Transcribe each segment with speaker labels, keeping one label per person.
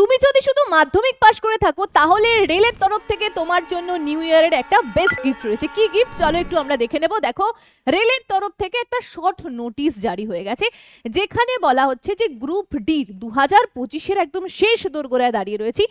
Speaker 1: তুমি যদি শুধু মাধ্যমিক পাশ করে থাকো তাহলে রেলের তরফ থেকে তোমার জন্য নিউ ইয়ারের একটা বেস্ট গিফট রয়েছে। কি গিফট চলো একটু আমরা দেখে নেব। দেখো, রেলের তরফ থেকে একটা শর্ট নোটিশ জারি হয়ে গেছে, যেখানে বলা হচ্ছে যে গ্রুপ ডি 2025-এর একদম শেষ দোরগোড়ায় দাঁড়িয়ে রয়েছি।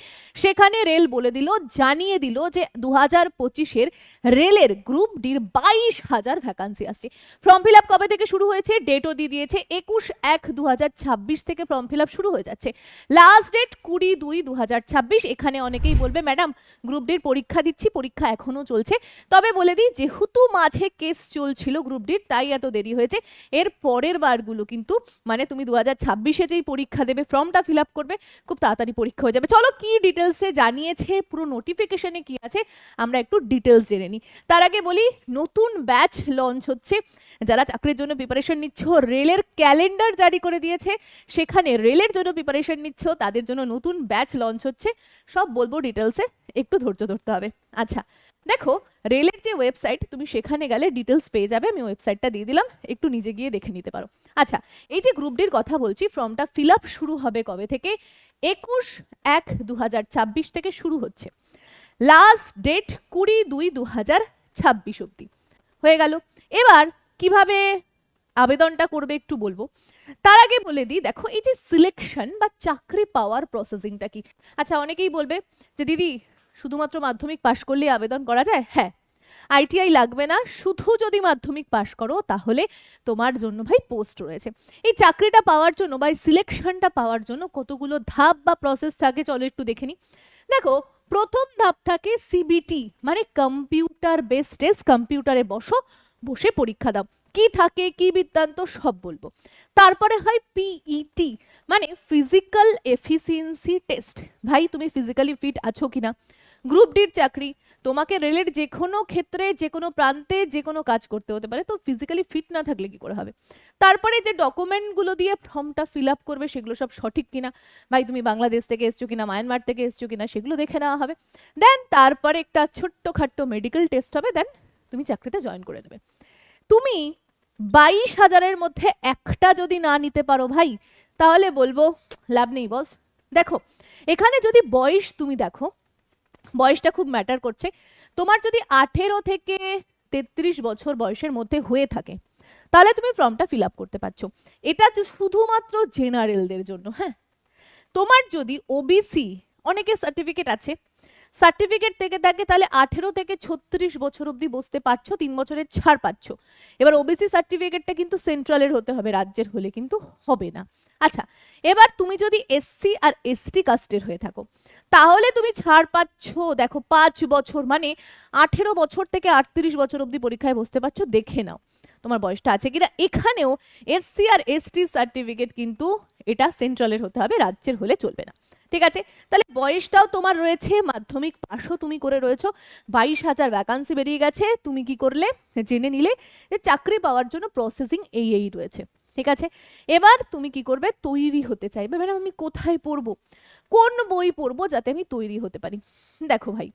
Speaker 1: সেখানে রেল বলে দিল, জানিয়ে দিল যে 2025-এর রেলের গ্রুপ ডির 22,000 ভ্যাকান্সি আসছে। ফর্ম ফিল আপ কবে থেকে শুরু হয়েছে, ডেটও দিয়ে দিয়েছে, 21/1/2026 থেকে ফর্ম ফিল আপ শুরু হয়ে যাচ্ছে। Last date 20/2/2026। এখানে অনেকেই বলবে ম্যাডাম গ্রুপ ডির পরীক্ষা দিচ্ছি, পরীক্ষা এখনো চলছে। তবে বলে দিই, যেহেতু মাঝে কেস চলছিল গ্রুপ ডির, তাই এত দেরি হয়েছে। এর পরের বারগুলো কিন্তু মানে তুমি 2026-এ যেই পরীক্ষা দেবে, ফর্মটা ফিল আপ করবে, খুব তাড়াতাড়ি পরীক্ষা হয়ে যাবে। চলো কি ডিটেলসে জানিয়েছে, পুরো নোটিফিকেশনে কি আছে আমরা একটু ডিটেলস জেনে নিই। তার আগে বলি, নতুন ব্যাচ লঞ্চ হচ্ছে। যারা চাকরির জন্য প্রিপারেশন নিচ্ছ, রেলের ক্যালেন্ডার জারি করে দিয়েছে, সেখানে রেলের জন্য প্রিপারেশন নিচ্ছ তাদের জন্য নতুন ব্যাচ লঞ্চ হচ্ছে। সব বলবো ডিটেলসে, একটু ধৈর্য ধরতে হবে। আচ্ছা দেখো, রেলের যে ওয়েবসাইট, তুমি সেখানে গেলে ডিটেলস পেয়ে যাবে। আমি ওয়েবসাইটটা দিয়ে দিলাম, একটু নিজে গিয়ে দেখে নিতে পারো। আচ্ছা, এই যে গ্রুপ ডির কথা বলছি, ফর্মটা ফিল আপ শুরু হবে কবে থেকে, 21/1/2026 থেকে শুরু হচ্ছে। লাস্ট ডেট 20/2/2026 অব্দি হয়ে গেল। এবার কিভাবে আবেদনটা করবে একটু বলবো। তার আগে বলে দিই, দেখো এই যে সিলেকশন বা চাকরি পাওয়ার প্রসেসিংটা কি। আচ্ছা অনেকেই বলবে যে দিদি শুধুমাত্র মাধ্যমিক পাশ করলেই আবেদন করা যায়। হ্যাঁ, আইটিআই লাগবে না, শুধু যদি মাধ্যমিক পাশ করো তাহলে তোমার জন্য ভাই পোস্ট রয়েছে। এই চাকরিটা পাওয়ার জন্য বা সিলেকশনটা পাওয়ার জন্য কতগুলো ধাপ বা প্রসেস থাকে, চলো একটু দেখে নিই। দেখো, প্রথম ধাপ থাকে সিবিটি, মানে কম্পিউটার বেসড টেস্ট। কম্পিউটারে বসে পরীক্ষা দাও। কি থাকে, কি বৃত্তান্ত সব বলবো। তারপরে হয় পিইটি, মানে ফিজিক্যাল এফিসিয়েন্সি টেস্ট। ভাই তুমি ফিজিক্যালি ফিট আছো কিনা। গ্রুপ ডির চাকরি, তোমাকে রেলের যে কোনো ক্ষেত্রে, যে কোনো প্রান্তে, যে কোনো কাজ করতে হতে পারে, তো ফিজিক্যালি ফিট না থাকলে কি করে হবে। তারপরে যে ডকুমেন্টগুলো দিয়ে ফর্মটা ফিল আপ করবে, সেগুলো সব সঠিক কিনা। ভাই তুমি বাংলাদেশ থেকে এসছো কিনা, মায়ানমার থেকে এসছো কিনা, সেগুলো দেখে নেওয়া হবে। দেন তারপরে একটা ছোট্ট খাট্টো মেডিকেল টেস্ট হবে, দেন তুমি চাকরিতে জয়েন করে নেবে। তুমি 22,000-এর মধ্যে একটা যদি না নিতে পারো ভাই, তাহলে বলবো লাভ নেই বস। দেখো, এখানে যদি বয়স তুমি দেখো, বয়সটা খুব ম্যাটার করছে। তোমার যদি 18 থেকে 33 বছর বয়সের মধ্যে হয়ে থাকে, তাহলে তুমি ফর্মটা ফিল আপ করতে পারছো। এটা শুধুমাত্র জেনারেলদের জন্য। হ্যাঁ, তোমার যদি ওবিসি, অনেকের সার্টিফিকেট আছে, সার্টিফিকেট থেকে থাকে, তাহলে 18 থেকে 36 বছর অবধি বসতে পারছো, 3 বছরের ছাড় পাচ্ছ। এবার ওবিসি সার্টিফিকেটটা কিন্তু সেন্ট্রালের হতে হবে, রাজ্যের হলে কিন্তু হবে না। আচ্ছা, এবার তুমি যদি এসসি আর এসটি কাস্টের হয়ে থাকো, তাহলে তুমি ছাড় পাচ্ছ। দেখো 5 বছর, মানে 18 বছর থেকে 38 বছর অবধি পরীক্ষায় বসতে পারছো। দেখে নাও তোমার বয়সটা আছে কিনা। এখানেও এসসি আর এসটি সার্টিফিকেট কিন্তু এটা সেন্ট্রালের হতে হবে, রাজ্যের হলে চলবে না। ঠিক আছে, তাহলে বয়সটাও তোমার রয়েছে, মাধ্যমিক পাশও তুমি করে রয়েছো, 22,000 ভ্যাকান্সি বেরিয়ে গেছে। তুমি কি করলে, জেনে নিলে যে চাকরি পাওয়ার জন্য প্রসেসিং এই রয়েছে। ঠিক আছে, এবার তুমি কি করবে, তৈরি হতে চাইবে। ম্যাডাম আমি কোথায় পড়বো, কোন বই পড়বো যাতে আমি তৈরি হতে পারি। দেখো ভাই,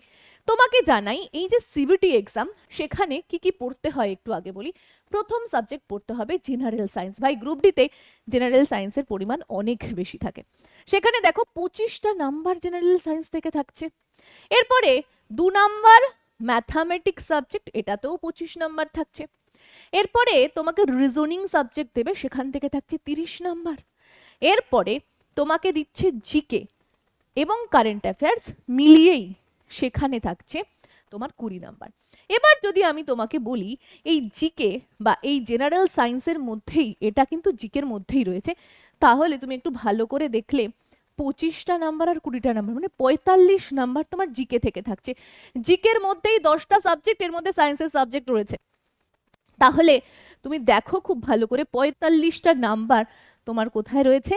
Speaker 1: তোমাকে জানাই, এই যে সিবিটি এক্সাম, সেখানে কি কি পড়তে হয় একটু আগে বলি। প্রথম সাবজেক্ট পড়তে হবে জেনারেল সায়েন্স। ভাই গ্রুপ ডিতে জেনারেল সায়েন্সের পরিমাণ অনেক বেশি থাকে। সেখানে দেখো 25টা নাম্বার জেনারেল সায়েন্স থেকে থাকছে। এরপরে 2 নাম্বার ম্যাথামেটিক্স সাবজেক্ট, এটাতেও 25 নাম্বার থাকছে। এরপরে তোমাকে রিজনিং সাবজেক্ট দেবে, সেখান থেকে থাকছে 30 নাম্বার। এরপরে তোমাকে দিচ্ছে জিকে এবং কারেন্ট অ্যাফেয়ার্স মিলিয়েই সেখানে থাকছে তোমার 20 নাম্বার। এবার যদি আমি তোমাকে বলি, এই জিকে বা এই জেনারেল সায়েন্সের মধ্যেই, এটা কিন্তু জিকের মধ্যেই রয়েছে, তাহলে তুমি একটু ভালো করে দেখলে 25টা নাম্বার আর 20টা নাম্বার, মানে 45 নাম্বার তোমার জিকে থেকে থাকছে। জিকের মধ্যেই 10টা সাবজেক্ট, এর মধ্যে সায়েন্সের সাবজেক্ট রয়েছে। তাহলে তুমি দেখো খুব ভালো করে, 45টা নাম্বার তোমার কোথায় রয়েছে,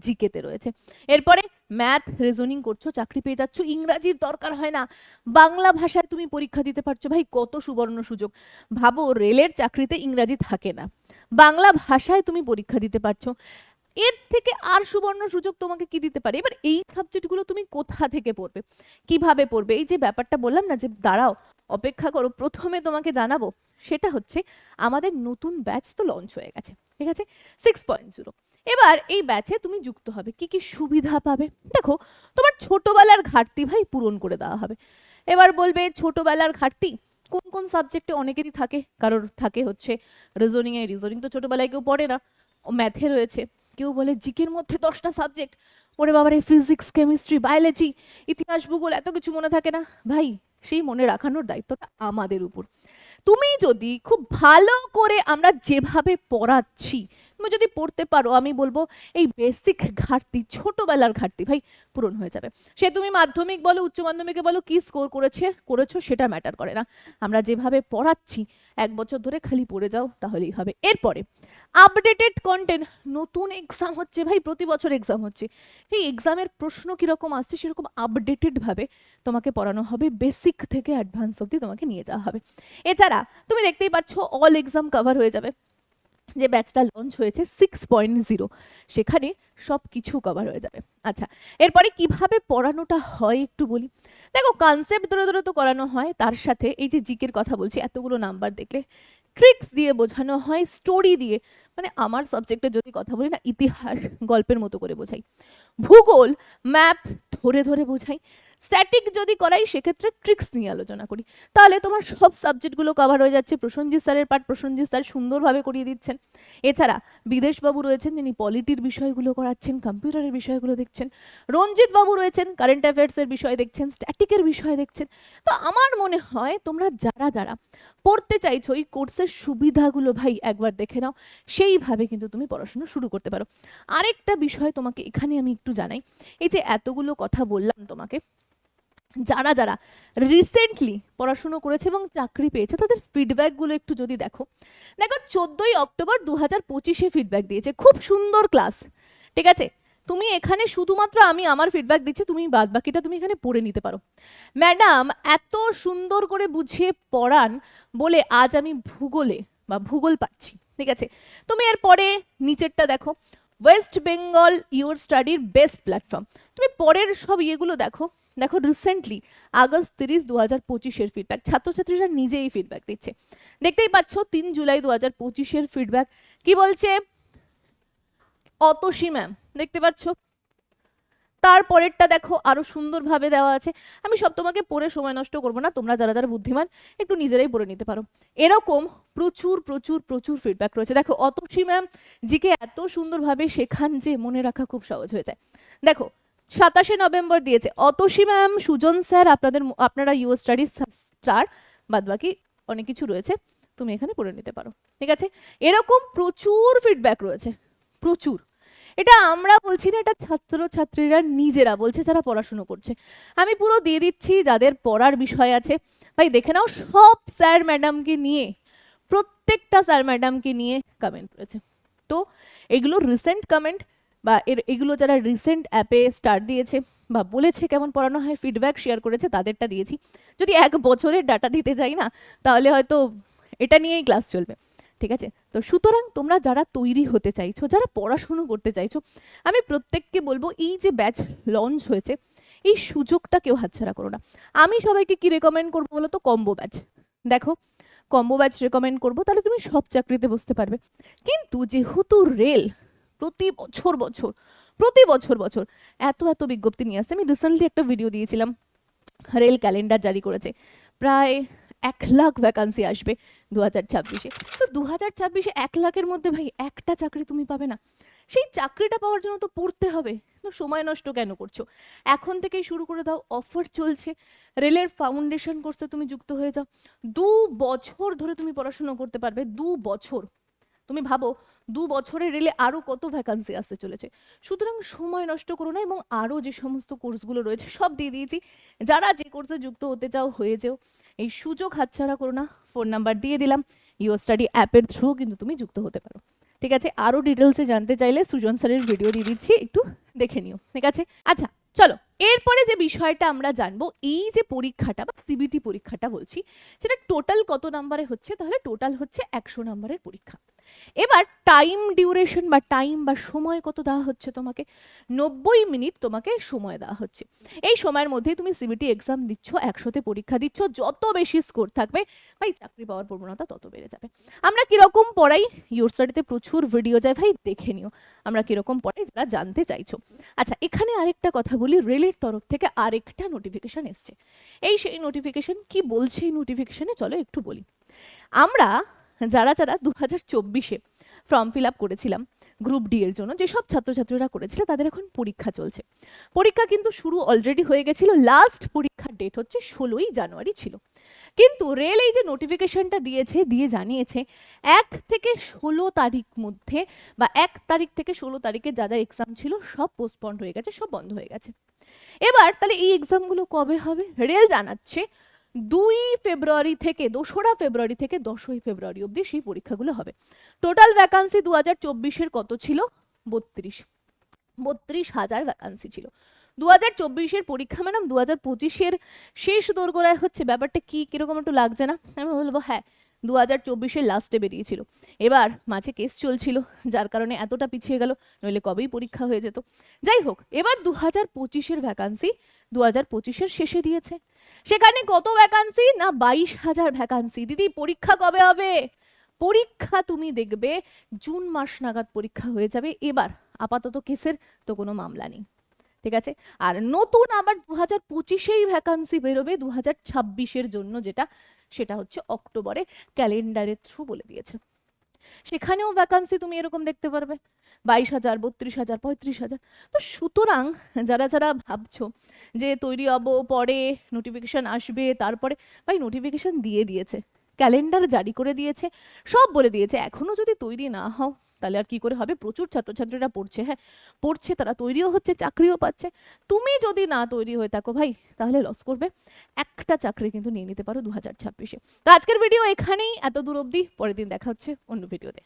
Speaker 1: জিকেতে রয়েছে। এরপরে ম্যাথ রিজনিং করছো, চাকরি পেয়ে যাচ্ছ। ইংরাজির দরকার হয় না, বাংলা ভাষায় তুমি পরীক্ষা দিতে পারছো। ভাই কত সুবর্ণ সুযোগ। ভাবো, রেলের চাকরিতে ইংরাজি থাকে না, বাংলা ভাষায় তুমি পরীক্ষা দিতে পারছো। এর থেকে আর সুবর্ণ সুযোগ তোমাকে কি দিতে পারে। এবার এই সাবজেক্টগুলো তুমি কোথা থেকে পড়বে, কিভাবে পড়বে, এই যে ব্যাপারটা বললাম না, যে দাঁড়াও অপেক্ষা করো, প্রথমে তোমাকে জানাবো। সেটা হচ্ছে আমাদের নতুন ব্যাচ তো লঞ্চ হয়ে গেছে, ঠিক আছে, 6.0। এবার এই ব্যাচে তুমি যুক্ত হবে, কি কি সুবিধা পাবে দেখো। তোমার ছোটবেলার ঘাটতি ভাই পূরণ করে দেওয়া হবে। এবার বলবে ছোটবেলার ঘাটতি কোন কোন সাবজেক্টে, অনেকেরই থাকে, কারোর থাকে হচ্ছে রিজনিং তো ছোটবেলায় কেউ পড়ে না, ম্যাথে রয়েছে, কেউ বলে জিকের মধ্যে 10টা সাবজেক্ট, ওরে বাবারে ফিজিক্স কেমিস্ট্রি বায়োলজি ইতিহাস ভূগোল এত কিছু মনে থাকে না। ভাই সেই মনে রাখানোর দায়িত্বটা আমাদের উপর। তুমি যদি খুব ভালো করে আমরা যেভাবে পড়াচ্ছি তুমি যদি পড়তে পারো, আমি বলবো এই বেসিক ঘাটতি, ছোটবেলার ঘাটতি ভাই পূরণ হয়ে যাবে। সে তুমি মাধ্যমিক বলো উচ্চ মাধ্যমিকে বলো, কি স্কোর করেছো সেটা ম্যাটার করে না, আমরা যেভাবে পড়াচ্ছি 1 বছর ধরে খালি পড়ে যাও তাহলেই হবে। এরপরে আপডেটেড কন্টেন্ট, নতুন এক্সাম হচ্ছে ভাই, প্রতি বছর এক্সাম হচ্ছে, এই এক্সামের প্রশ্ন কিরকম আসছে সেরকম আপডেটেড ভাবে তোমাকে পড়ানো হবে, বেসিক থেকে অ্যাডভান্স অবধি তোমাকে নিয়ে যাওয়া হবে। এছাড়া তুমি দেখতেই পাচ্ছ অল এক্সাম কভার হয়ে যাবে, যে ব্যাচটা লঞ্চ হয়েছে 6.0 সেখানে সব কিছু কভার হয়ে যাবে। আচ্ছা, এরপরে কিভাবে পড়ানোটা হয় একটু বলি। দেখো কনসেপ্ট ধরে ধরে তো করানো হয়, তার সাথে এই যে জিকের কথা বলছি, এতগুলো নাম্বার দেখলে ট্রিক্স দিয়ে বোঝানো হয়, স্টোরি দিয়ে, মানে আমার সাবজেক্টে যদি কথা বলি না, ইতিহাস গল্পের মতো করে বোঝাই, ভূগোল ম্যাপ ধরে ধরে বোঝাই, স্ট্যাটিক যদি করাই সেক্ষেত্রে ট্রিক্স নিয়ে আলোচনা করি, তাহলে তোমার সব সাবজেক্টগুলো কভার হয়ে যাচ্ছে। প্রসেনজিৎ স্যারের পাঠ প্রসেনজিৎ স্যার সুন্দরভাবে করিয়ে দিচ্ছেন। এছাড়া বিদেশবাবু রয়েছেন, যিনি পলিটির বিষয়গুলো করাচ্ছেন, কম্পিউটারের বিষয়গুলো দেখছেন। রঞ্জিত বাবু রয়েছেন, কারেন্ট অ্যাফেয়ার্সের বিষয় দেখছেন, স্ট্যাটিকের বিষয় দেখছেন। তো আমার মনে হয় তোমরা যারা যারা পড়তে চাইছো এই কোর্সের সুবিধাগুলো ভাই একবার দেখে নাও, সেইভাবে কিন্তু তুমি পড়াশোনা শুরু করতে পারো। আরেকটা বিষয় তোমাকে এখানে আমি একটু জানাই, এই যে এতগুলো কথা বললাম তোমাকে, যারা যারা রিসেন্টলি পড়াশুনো করেছে এবং চাকরি পেয়েছে তাদের ফিডব্যাকগুলো একটু যদি দেখো, 14ই অক্টোবর 2025 ফিডব্যাক দিয়েছে, খুব সুন্দর ক্লাস, ঠিক আছে। তুমি এখানে শুধুমাত্র আমি আমার ফিডব্যাক দিচ্ছি, তুমি বাদ বাকিটা তুমি এখানে পড়ে নিতে পারো। ম্যাডাম এত সুন্দর করে বুঝিয়ে পড়ান বলে আজ আমি ভূগোল পাচ্ছি, ঠিক আছে। তুমি এরপরে নিচেরটা দেখো, ওয়েস্ট বেঙ্গল ইউর স্টাডির বেস্ট প্ল্যাটফর্ম, তুমি পরের সব ইয়েগুলো দেখো। দেখো রিসেন্টলি আগস্ট 30, 2025 ফিডব্যাক, ছাত্রছাত্রীরা নিজেই ফিডব্যাক দিচ্ছে, দেখতেই পাচ্ছ 3 জুলাই 2025 ফিডব্যাক কি বলছে, অতসী ম্যাম, দেখতে পাচ্ছ। তারপরেরটা দেখো আরো সুন্দরভাবে দেওয়া আছে, আমি সব তোমাকে পড়ে সময় নষ্ট করবো না, তোমরা যারা যারা বুদ্ধিমান একটু নিজেরাই পড়ে নিতে পারো। এরকম প্রচুর প্রচুর প্রচুর ফিডব্যাক রয়েছে। দেখো অতসী ম্যাম জিকে এত সুন্দরভাবে শেখান যে মনে রাখা খুব সহজ হয়ে যায়। দেখো 27শে নভেম্বর দিয়েছে, অতসী ম্যাম, সুজন স্যার, আপনারা ইউ স্টাডি স্টার, বাদ বাকি অনেক কিছু রয়েছে, তুমি এখানে পড়ে নিতে পারো, ঠিক আছে। এরকম প্রচুর ফিডব্যাক রয়েছে, প্রচুর। এটা আমরা বলছি না, এটা ছাত্রছাত্রীরা নিজেরা বলছে যারা পড়াশুনো করছে। আমি পুরো দিয়ে দিচ্ছি যাদের পড়ার বিষয় আছে, ভাই দেখে নাও, সব স্যার ম্যাডামকে নিয়ে, প্রত্যেকটা স্যার ম্যাডামকে নিয়ে কমেন্ট করেছে। তো এগুলো রিসেন্ট কমেন্ট, বা এগুলো যারা রিসেন্ট অ্যাপে স্টার দিয়েছে বা বলেছে কেমন পড়ানো হয়, ফিডব্যাক শেয়ার করেছে, তাদেরটা দিয়েছি। যদি 1 বছরের ডাটা দিতে যাই না, তাহলে হয়তো এটা নিয়েই ক্লাস চলবে, ঠিক আছে। তো সুতরাং তোমরা যারা তৈরি হতে চাইছো, যারা পড়াশুনো করতে চাইছো, আমি প্রত্যেককে বলবো এই যে ব্যাচ লঞ্চ হয়েছে এই সুযোগটা কেউ হাতছাড়া করো না। আমি সবাইকে কি রেকমেন্ড করবো বলো তো, কম্বো ব্যাচ। দেখো কম্বো ব্যাচ রেকমেন্ড করবো, তাহলে তুমি সব চাকরিতে বসতে পারবে। কিন্তু যেহেতু রেল প্রতি বছর এত এত বিজ্ঞপ্তি নিয়ে আসছে, আমি রিসেন্টলি একটা ভিডিও দিয়েছিলাম, রেল ক্যালেন্ডার জারি করেছে, প্রায় 1 লাখ ভ্যাকান্সি আসবে 2026-এ। তো 2026-এ 1 লাখের মধ্যে ভাই একটা চাকরি তুমি পাবে না, সেই চাকরিটা পাওয়ার জন্য তো পড়তে হবে, তো সময় নষ্ট কেন করছো, এখন থেকেই শুরু করে দাও। অফার চলছে, রেলের ফাউন্ডেশন কোর্সে তুমি যুক্ত হয়ে যাও, 2 বছর ধরে তুমি পড়াশোনা করতে পারবে, 2 বছর। তুমি ভাবো 2 বছরে রেলে আরো কত ভ্যাকান্সি আসতে চলেছে। সুতরাং সময় নষ্ট করো না, এবং আরো যে সমস্ত কোর্সগুলো রয়েছে সব দিয়ে দিয়েছি, যারা যে কোর্সে যুক্ত হতে চাও হয়ে যেও, এই সুযোগ হাতছাড়া করো না। ফোন নাম্বার দিয়ে দিলাম, ইউ স্টাডি অ্যাপের থ্রু কিন্তু তুমি যুক্ত হতে পারো, ঠিক আছে। আরো ডিটেলসে জানতে চাইলে সুজন স্যারের ভিডিও দিয়ে দিচ্ছি, একটু দেখে নিও, ঠিক আছে। আচ্ছা চলো, এরপরে যে বিষয়টা আমরা জানবো, এই যে পরীক্ষাটা বা সিবিটি পরীক্ষাটা বলছি, সেটা টোটাল কত নাম্বারে হচ্ছে, তাহলে টোটাল হচ্ছে 100 নাম্বারের পরীক্ষা। এবার টাইম ডিউরেশন বা টাইম বা সময় কত দেওয়া হচ্ছে তোমাকে, 90 মিনিট তোমাকে সময় দেওয়া হচ্ছে। এই সময়ের মধ্যে তুমি সিবিটি এক্সাম দিচ্ছ, 100তে পরীক্ষা দিচ্ছ, যত বেশি স্কোর থাকবে ভাই চাকরি পাওয়ার প্রবণতা তত বেড়ে যাবে। আমরা কিরকম পড়াই, ইউর স্টাডিতে প্রচুর ভিডিও যায় ভাই, দেখে নিও আমরা কিরকম পড়াই যারা জানতে চাইছো। আচ্ছা, এখানে আরেকটা কথা বলি, রেলের তরফ থেকে আরেকটা নোটিফিকেশন এসছে। এই সেই নোটিফিকেশন, কি বলছে এই নোটিফিকেশনে চলো একটু বলি। আমরা যারা যারা 2024-এ ফর্ম ফিল আপ করেছিলাম গ্রুপ ডি এর জন্য, যেসব ছাত্রছাত্রীরা করেছিল তাদের এখন পরীক্ষা চলছে। পরীক্ষা কিন্তু শুরু অলরেডি হয়ে গেছিল, লাস্ট পরীক্ষার ডেট হচ্ছে 16ই জানুয়ারি ছিল। কিন্তু রেল এই যে নোটিফিকেশনটা দিয়েছে, দিয়ে জানিয়েছে 1 থেকে 16 তারিখ মধ্যে বা 1 তারিখ থেকে 16 তারিখে যা যা এক্সাম ছিল সব পোস্টপন্ড হয়ে গেছে, সব বন্ধ হয়ে গেছে। এবার তাহলে এই এক্সামগুলো কবে হবে? রেল জানাচ্ছে 2 ফেব্রুয়ারি থেকে 2রা ফেব্রুয়ারি থেকে 10ই ফেব্রুয়ারি অবধি সেই পরীক্ষাগুলো হবে। টোটাল ভ্যাকান্সি 2024-এর কত ছিল? 32,000 ভ্যাকান্সি ছিল। 2024-এর পরীক্ষা ম্যাডাম 2025-এর শেষ দোরগোড়ায় হচ্ছে, ব্যাপারটা কি কিরকম একটু লাগছে না? আমি বলবো হ্যাঁ, 2024-এর লাস্টে বেরিয়েছিল, এবার মাঝে কেস চলছিল যার কারণে এতটা পিছিয়ে গেল, নইলে কবেই পরীক্ষা হয়ে যেত। যাই হোক, এবার 2025-এর ভ্যাকান্সি 2025-এর শেষে দিয়েছে। সেখানে কত ভ্যাকান্সি না 22,000 ভ্যাকান্সি। দিদি পরীক্ষা কবে হবে? পরীক্ষা তুমি দেখবে জুন মাস নাগাদ পরীক্ষা হয়ে যাবে। এবার আপাতত কেসের তো কোনো মামলা নেই, ঠিক আছে। আর নতুন আবার 2025-এই ভ্যাকান্সি বেরোবে 2026-এর জন্য, যেটা সেটা হচ্ছে অক্টোবরে ক্যালেন্ডারের থ্রু বলে দিয়েছে। সেখানেও ভ্যাকান্সি তুমি এরকম দেখতে পারবে 22,000, 32,000, 35,000। তো সুতরাং যারা যারা ভাবছো যে তৈরি হবো, পরে নোটিফিকেশন আসবে, তারপরে ভাই নোটিফিকেশন দিয়ে দিয়েছে, ক্যালেন্ডার জারি করে দিয়েছে, সব বলে দিয়েছে। এখনো যদি তৈরি না হও তাহলে আর কি করে হবে? প্রচুর ছাত্রছাত্রীরা পড়ছে, হ্যাঁ পড়ছে, তারা তৈরিও হচ্ছে, চাকরিও পাচ্ছে। তুমি যদি না তৈরি হয়ে থাকো ভাই, তাহলে লস করবে। একটা চাকরি কিন্তু নিয়ে নিতে পারো 2026-এ। তো আজকের ভিডিও এখানেই, এত দূর অবধি। পরের দিন দেখা হচ্ছে অন্য ভিডিওতে।